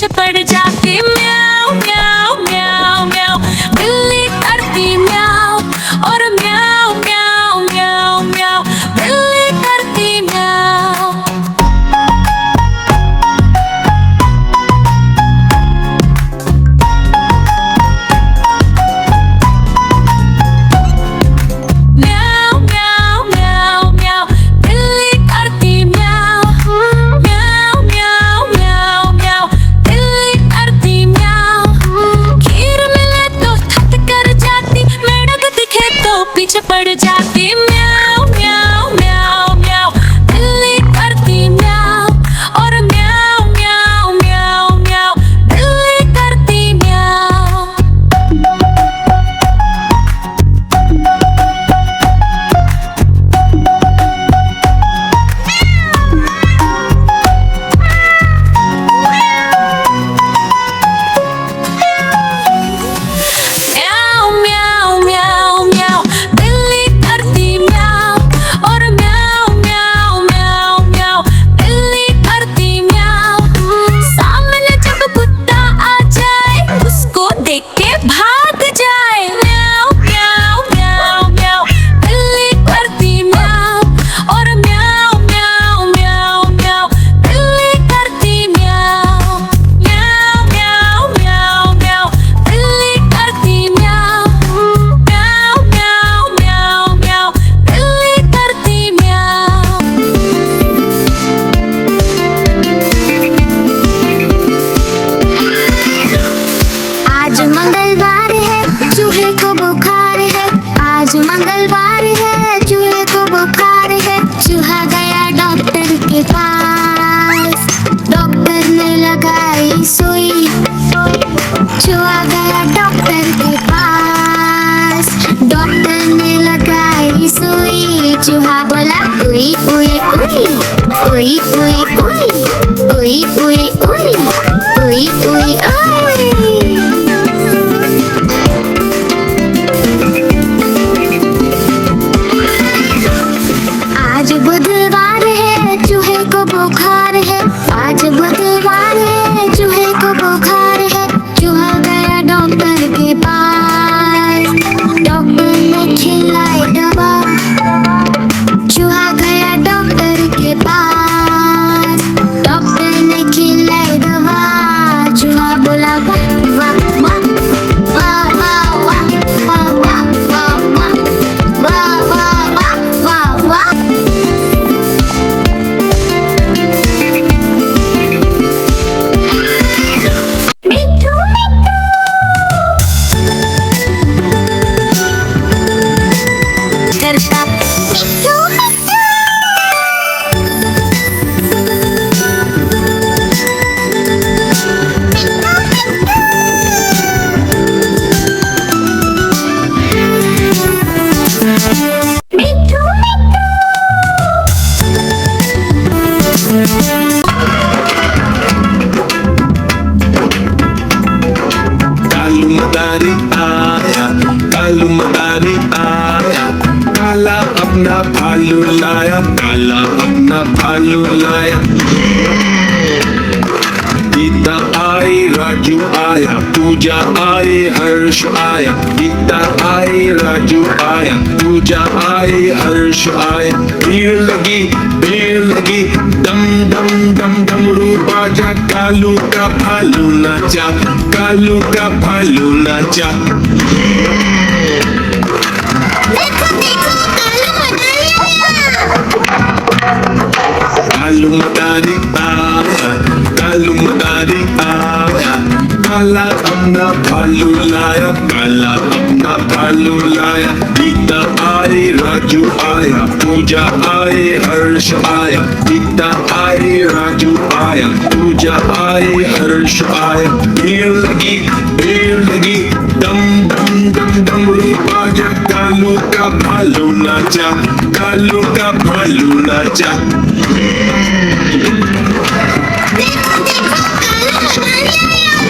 पीछे पड़ जाती। म्याऊ म्याऊ म्याऊ म्याऊ, बिल्ली करती म्याऊ और म्याऊ म्याऊ म्याऊ म्याऊ, बिल्ली करती म्याऊ। म्याऊ म्याऊ म्याऊ म्याऊ, बिल्ली करती म्याऊ। म्याऊ म्याऊ म्याऊ म्याऊ, बिल्ली करती म्याऊ। खीर मिले तो थक कर जाती, मेढक दिखे तो पीछे पड़ जाती। म्याऊ म्याऊ म्याऊ म्याऊ, बिल्ली करती म्याऊ और म्याऊ म्याऊ म्याऊ म्याऊ, बिल्ली करती म्याऊ। म्याऊ म्याऊ म्याऊ म्याऊ, बिल्ली करती म्याऊ और म्याऊ म्याऊ म्याऊ म्याऊ, बिल्ली करती म्याऊ। सामने जब कुत्ता आ जाए, उसको देख के भाग जाए। म्याऊ म्याऊ म्याऊ म्याऊ, बिल्ली करती म्याऊ और म्याऊ म्याऊ म्याऊ म्याऊ, बिल्ली करती म्याऊ। म्याऊ म्याऊ म्याऊ म्याऊ, बिल्ली करती म्याऊ। म्याऊ म्याऊ म्याऊ म्याऊ, बिल्ली करती म्याऊ। आज मंगलवार है, चूहे को बुखार है। आज मंगलवार है, चूहे को बुखार है। चूहा गया डॉक्टर के पास, डॉक्टर ने लगाई सुई। चूहा गया डॉक्टर के पास, डॉक्टर ने लगाई सुई। चूहा बोला उई उई उई, उई उई उई, उई उई उई, उई उई उई। आज बुधवार है, चूहे को बुखार है। आज बुधवार है, चूहे को बुखार है। चूहा गया डॉक्टर के पास, डॉक्टर ने खिलाई दवा। चूहा गया डॉक्टर के पास, डॉक्टर ने खिलाई दवा। चूहा बोला वाह वाह वाह, वाह वाह वाह, वाह वाह वाह वाह, वाह वाह वाह वाह वाह। मिट्ठू मिट्ठू, करता मिट्ठू मिट्ठू। मिट्ठू मिट्ठू, कालू मदारी आया, कालू मदारी आया। काला अपना भालू लाया, काला अपना भालू लाया। गीता आई, राजू आया, पूजा आई, हर्ष आया। गीता आई, राजू आया, पूजा आई, हर्ष आया। भीड़ लगी, दम दम दम डमरू बाजा। कालू का भालू नाचा, कालू का भालू नाचा। देखो देखो कालू मदारी आया। कालू मदारी आया, कालू मदारी आया। काला अपना भालू लाया, काला अपना भालू लाया। गीता आई, राजू आया, पूजा आई, हर्ष आया। गीता आई, राजू आया, पूजा आई, हर्ष आया। भीड़ लगी, दम दम दम डमरू बाजा। कालू का भालू नाचा, कालू का भालू नाचा। देखो देखो कालू मदारी आया।